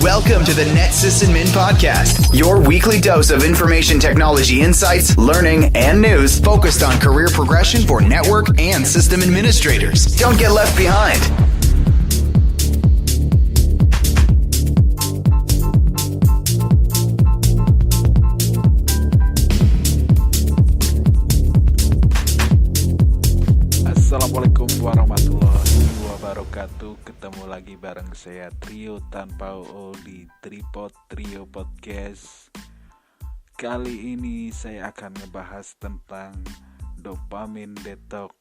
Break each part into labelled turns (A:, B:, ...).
A: Welcome to the Net Sysadmin Podcast, your weekly dose of information technology insights, learning, and news focused on career progression for network and system administrators. Don't get left behind.
B: Assalamualaikum warahmatullahi wabarakatuh. Ketemu lagi bareng saya Trio Tanpa O di Tripod Trio Podcast. Kali ini saya akan ngebahas tentang dopamin detox,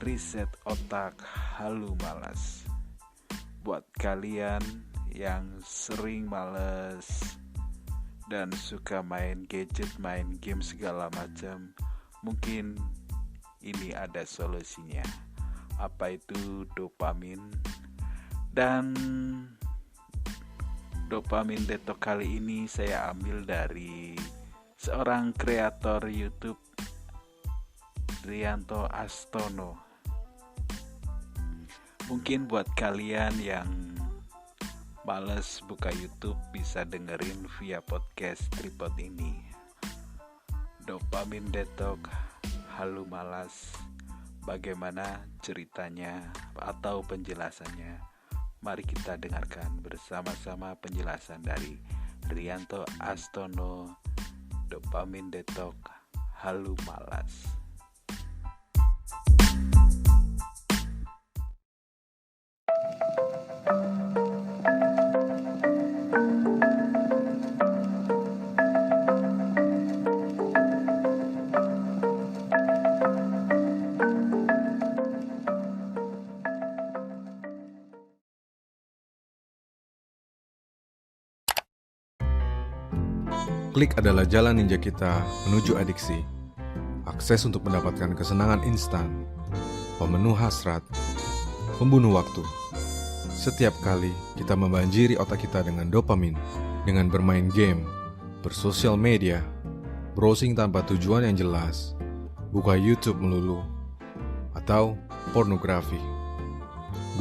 B: reset otak, halu malas. Buat kalian yang sering malas dan suka main gadget, main game segala macam, mungkin ini ada solusinya. Apa itu dopamin? Dan dopamin detox kali ini saya ambil dari seorang kreator YouTube, Rianto Astono. Mungkin buat kalian yang males buka YouTube bisa dengerin via podcast Tripod ini. Dopamin detox, halu malas, bagaimana ceritanya atau penjelasannya? Mari kita dengarkan bersama-sama penjelasan dari Rianto Astono, dopamin detox, halu malas.
C: Klik adalah jalan ninja kita menuju adiksi. Akses untuk mendapatkan kesenangan instan, pemenuh hasrat, pembunuh waktu. Setiap kali kita membanjiri otak kita dengan dopamin, dengan bermain game, bersosial media, browsing tanpa tujuan yang jelas, buka YouTube melulu, atau pornografi.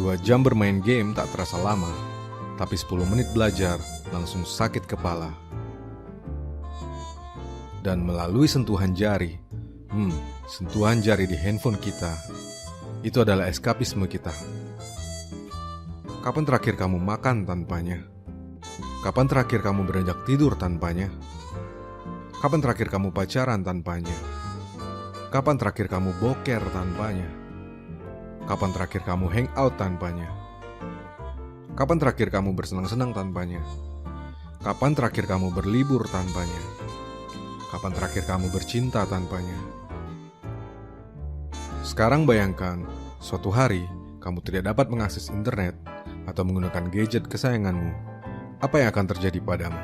C: 2 jam bermain game tak terasa lama, tapi 10 menit belajar langsung sakit kepala. Dan melalui sentuhan jari di handphone kita, itu adalah eskapisme kita. Kapan terakhir kamu makan tanpanya? Kapan terakhir kamu beranjak tidur tanpanya? Kapan terakhir kamu pacaran tanpanya? Kapan terakhir kamu boker tanpanya? Kapan terakhir kamu hangout tanpanya? Kapan terakhir kamu bersenang-senang tanpanya? Kapan terakhir kamu berlibur tanpanya? Kapan terakhir kamu bercinta tanpanya? Sekarang bayangkan, suatu hari kamu tidak dapat mengakses internet atau menggunakan gadget kesayanganmu. Apa yang akan terjadi padamu?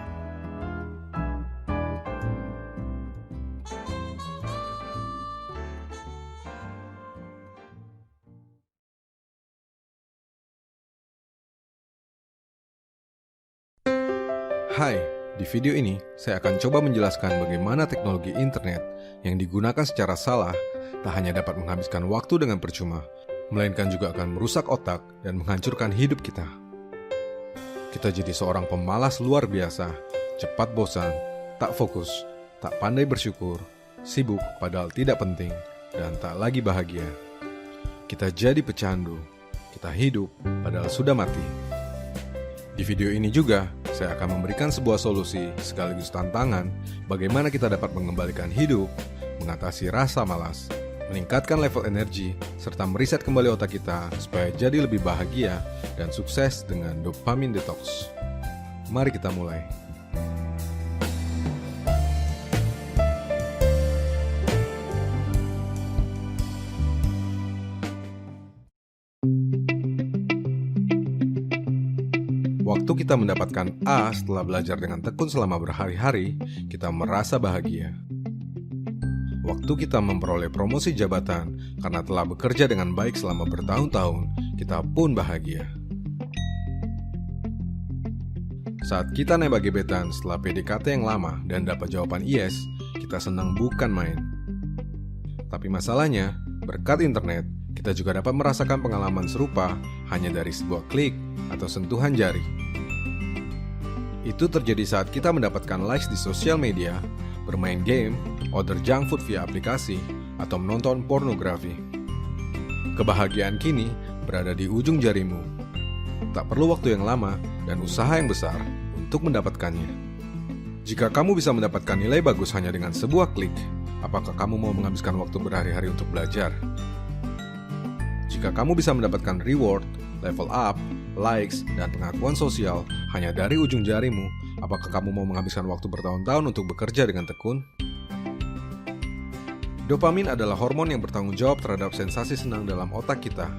C: Hai, di video ini saya akan coba menjelaskan bagaimana teknologi internet yang digunakan secara salah tak hanya dapat menghabiskan waktu dengan percuma, melainkan juga akan merusak otak dan menghancurkan hidup kita. Kita jadi seorang pemalas luar biasa, cepat bosan, tak fokus, tak pandai bersyukur, sibuk padahal tidak penting, dan tak lagi bahagia. Kita jadi pecandu, kita hidup padahal sudah mati. Di video ini juga, saya akan memberikan sebuah solusi sekaligus tantangan bagaimana kita dapat mengembalikan hidup, mengatasi rasa malas, meningkatkan level energi, serta mereset kembali otak kita supaya jadi lebih bahagia dan sukses dengan dopamin detox. Mari kita mulai. Waktu kita mendapatkan A setelah belajar dengan tekun selama berhari-hari, kita merasa bahagia. Waktu kita memperoleh promosi jabatan karena telah bekerja dengan baik selama bertahun-tahun, kita pun bahagia. Saat kita nembak gebetan setelah PDKT yang lama dan dapat jawaban yes, kita senang bukan main. Tapi masalahnya, berkat internet, kita juga dapat merasakan pengalaman serupa hanya dari sebuah klik atau sentuhan jari. Itu terjadi saat kita mendapatkan likes di sosial media, bermain game, order junk food via aplikasi, atau menonton pornografi. Kebahagiaan kini berada di ujung jarimu. Tak perlu waktu yang lama dan usaha yang besar untuk mendapatkannya. Jika kamu bisa mendapatkan nilai bagus hanya dengan sebuah klik, apakah kamu mau menghabiskan waktu berhari-hari untuk belajar? Jika kamu bisa mendapatkan reward, level up, likes, dan pengakuan sosial hanya dari ujung jarimu, apakah kamu mau menghabiskan waktu bertahun-tahun untuk bekerja dengan tekun? Dopamin adalah hormon yang bertanggung jawab terhadap sensasi senang dalam otak kita.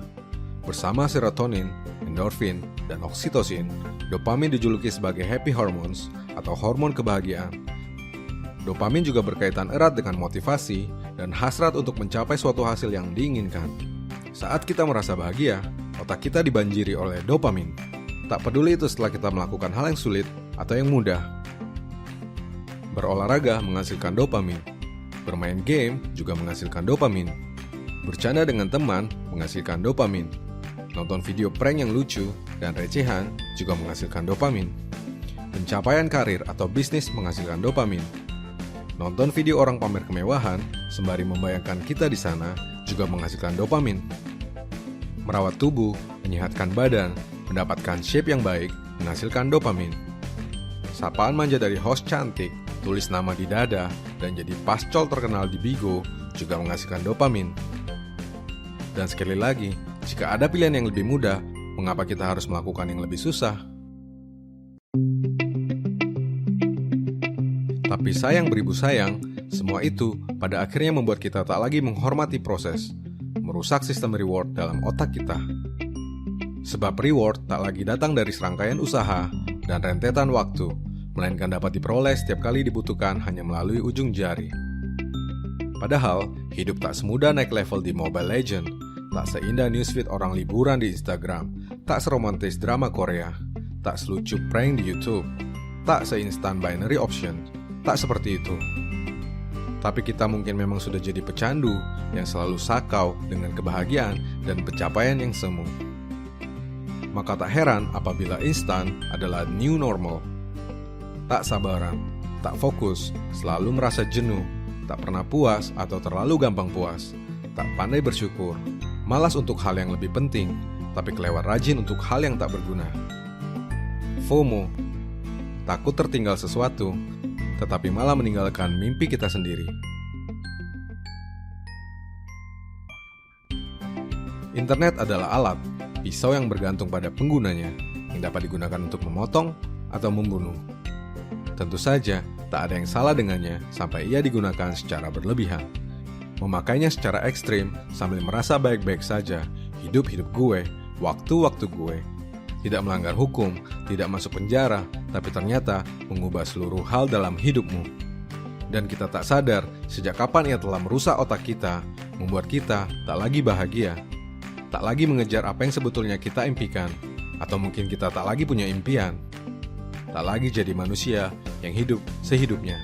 C: Bersama serotonin, endorfin, dan oksitosin, dopamin dijuluki sebagai happy hormones atau hormon kebahagiaan. Dopamin juga berkaitan erat dengan motivasi dan hasrat untuk mencapai suatu hasil yang diinginkan. Saat kita merasa bahagia, otak kita dibanjiri oleh dopamin. Tak peduli itu setelah kita melakukan hal yang sulit atau yang mudah. Berolahraga menghasilkan dopamin. Bermain game juga menghasilkan dopamin. Bercanda dengan teman menghasilkan dopamin. Nonton video prank yang lucu dan recehan juga menghasilkan dopamin. Pencapaian karir atau bisnis menghasilkan dopamin. Nonton video orang pamer kemewahan sembari membayangkan kita di sana juga menghasilkan dopamin. Merawat tubuh, menyehatkan badan, mendapatkan shape yang baik, menghasilkan dopamin. Sapaan manja dari host cantik, tulis nama di dada, dan jadi pascol terkenal di Bigo juga menghasilkan dopamin. Dan sekali lagi, jika ada pilihan yang lebih mudah, mengapa kita harus melakukan yang lebih susah? Tapi sayang beribu sayang, semua itu pada akhirnya membuat kita tak lagi menghormati proses, merusak sistem reward dalam otak kita. Sebab reward tak lagi datang dari serangkaian usaha dan rentetan waktu, melainkan dapat diperoleh setiap kali dibutuhkan hanya melalui ujung jari. Padahal, hidup tak semudah naik level di Mobile Legends, tak seindah newsfeed orang liburan di Instagram, tak seromantis drama Korea, tak selucu prank di YouTube, tak seinstan binary option, tak seperti itu. Tapi kita mungkin memang sudah jadi pecandu yang selalu sakau dengan kebahagiaan dan pencapaian yang semu. Maka tak heran apabila instan adalah new normal. Tak sabaran, tak fokus, selalu merasa jenuh, tak pernah puas atau terlalu gampang puas, tak pandai bersyukur, malas untuk hal yang lebih penting, tapi kelewat rajin untuk hal yang tak berguna. FOMO, takut tertinggal sesuatu, tetapi malah meninggalkan mimpi kita sendiri. Internet adalah alat, pisau yang bergantung pada penggunanya, yang dapat digunakan untuk memotong atau membunuh. Tentu saja, tak ada yang salah dengannya sampai ia digunakan secara berlebihan. Memakainya secara ekstrim sambil merasa baik-baik saja, hidup-hidup gue, waktu-waktu gue. Tidak melanggar hukum, tidak masuk penjara, tapi ternyata mengubah seluruh hal dalam hidupmu. Dan kita tak sadar sejak kapan ia telah merusak otak kita, membuat kita tak lagi bahagia, tak lagi mengejar apa yang sebetulnya kita impikan, atau mungkin kita tak lagi punya impian, tak lagi jadi manusia yang hidup sehidupnya.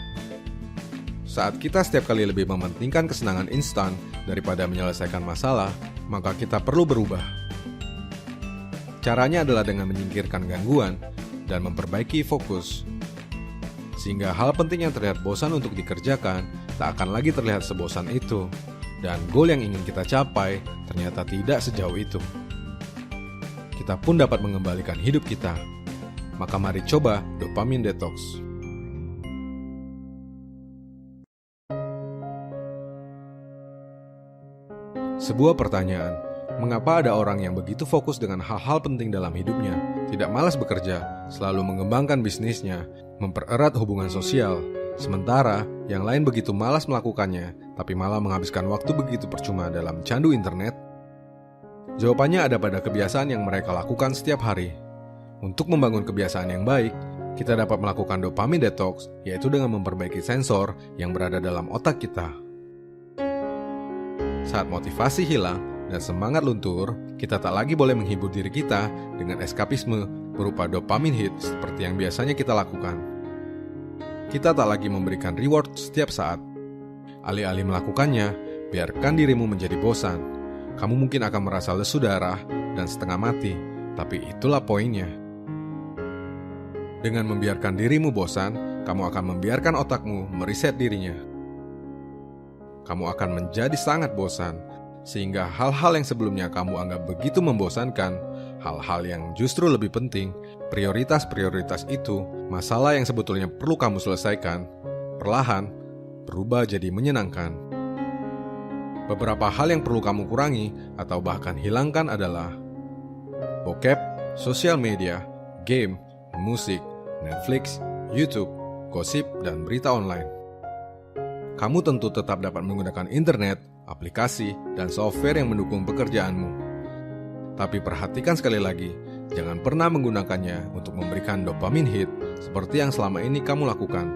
C: Saat kita setiap kali lebih mementingkan kesenangan instan daripada menyelesaikan masalah, maka kita perlu berubah. Caranya adalah dengan menyingkirkan gangguan dan memperbaiki fokus. Sehingga hal penting yang terlihat bosan untuk dikerjakan tak akan lagi terlihat sebosan itu. Dan goal yang ingin kita capai ternyata tidak sejauh itu. Kita pun dapat mengembalikan hidup kita. Maka mari coba dopamine detox. Sebuah pertanyaan, mengapa ada orang yang begitu fokus dengan hal-hal penting dalam hidupnya, tidak malas bekerja, selalu mengembangkan bisnisnya, mempererat hubungan sosial, sementara yang lain begitu malas melakukannya, tapi malah menghabiskan waktu begitu percuma dalam candu internet? Jawabannya ada pada kebiasaan yang mereka lakukan setiap hari. Untuk membangun kebiasaan yang baik, kita dapat melakukan dopamine detox, yaitu dengan memperbaiki sensor yang berada dalam otak kita. Saat motivasi hilang dan semangat luntur, kita tak lagi boleh menghibur diri kita dengan eskapisme berupa dopamine hit seperti yang biasanya kita lakukan. Kita tak lagi memberikan reward setiap saat. Alih-alih melakukannya, biarkan dirimu menjadi bosan. Kamu mungkin akan merasa lesu darah dan setengah mati, tapi itulah poinnya. Dengan membiarkan dirimu bosan, kamu akan membiarkan otakmu meriset dirinya. Kamu akan menjadi sangat bosan, sehingga hal-hal yang sebelumnya kamu anggap begitu membosankan, hal-hal yang justru lebih penting, prioritas-prioritas itu, masalah yang sebetulnya perlu kamu selesaikan, perlahan berubah jadi menyenangkan. Beberapa hal yang perlu kamu kurangi atau bahkan hilangkan adalah bokep, sosial media, game, musik, Netflix, YouTube, gosip, dan berita online. Kamu tentu tetap dapat menggunakan internet, aplikasi, dan software yang mendukung pekerjaanmu. Tapi perhatikan sekali lagi, jangan pernah menggunakannya untuk memberikan dopamin hit seperti yang selama ini kamu lakukan.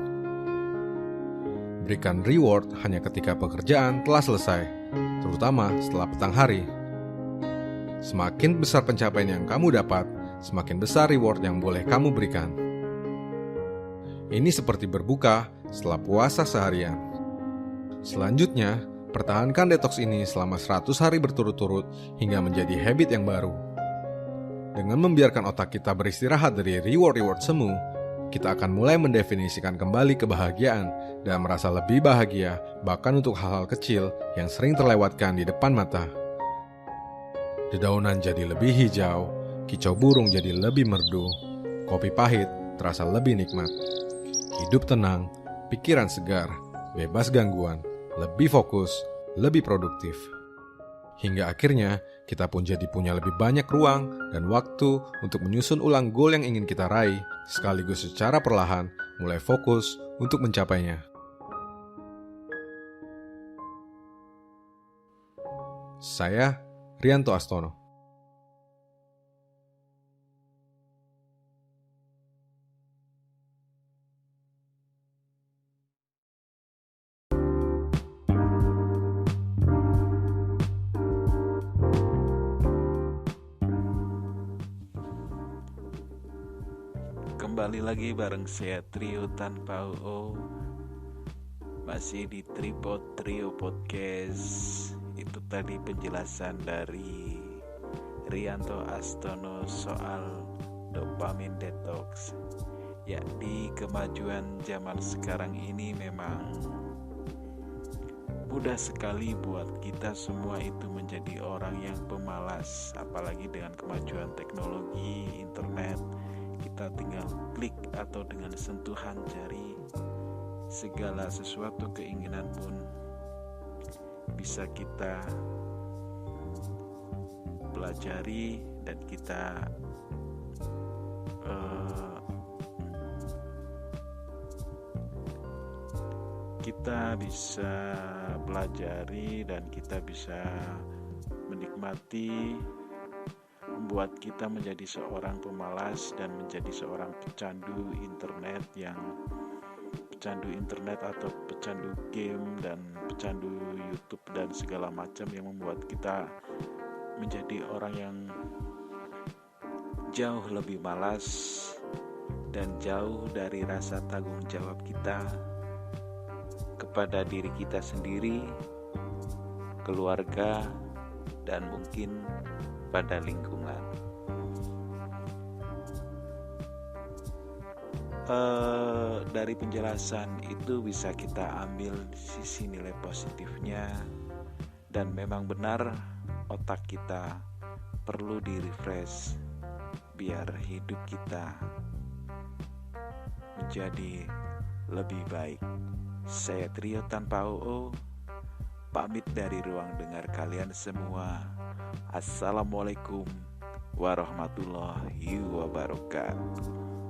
C: Berikan reward hanya ketika pekerjaan telah selesai, terutama setelah petang hari. Semakin besar pencapaian yang kamu dapat, semakin besar reward yang boleh kamu berikan. Ini seperti berbuka setelah puasa seharian. Selanjutnya, pertahankan detox ini selama 100 hari berturut-turut hingga menjadi habit yang baru. Dengan membiarkan otak kita beristirahat dari reward-reward semu, kita akan mulai mendefinisikan kembali kebahagiaan dan merasa lebih bahagia bahkan untuk hal-hal kecil yang sering terlewatkan di depan mata. Dedaunan jadi lebih hijau, kicau burung jadi lebih merdu, kopi pahit terasa lebih nikmat. Hidup tenang, pikiran segar, bebas gangguan, lebih fokus, lebih produktif. Hingga akhirnya, kita pun jadi punya lebih banyak ruang dan waktu untuk menyusun ulang goal yang ingin kita raih, sekaligus secara perlahan mulai fokus untuk mencapainya. Saya, Rianto Astono.
B: Kembali lagi bareng saya Trio Tanpa UO, masih di Tripod Trio Podcast. Itu tadi penjelasan dari Rianto Astono soal dopamin detox. Ya, di kemajuan zaman sekarang ini memang mudah sekali buat kita semua itu menjadi orang yang pemalas, apalagi dengan kemajuan teknologi, internet. Kita tinggal klik atau dengan sentuhan jari, segala sesuatu keinginan pun bisa kita pelajari dan kita bisa pelajari dan kita bisa menikmati, membuat kita menjadi seorang pemalas dan menjadi seorang pecandu internet atau pecandu game dan pecandu YouTube dan segala macam yang membuat kita menjadi orang yang jauh lebih malas dan jauh dari rasa tanggung jawab kita kepada diri kita sendiri, keluarga, dan mungkin pada lingkungan. Dari penjelasan itu bisa kita ambil sisi nilai positifnya, dan memang benar otak kita perlu di-refresh biar hidup kita menjadi lebih baik. Saya Trio Tanpa UO, pamit dari ruang dengar kalian semua. Assalamualaikum warahmatullahi wabarakatuh.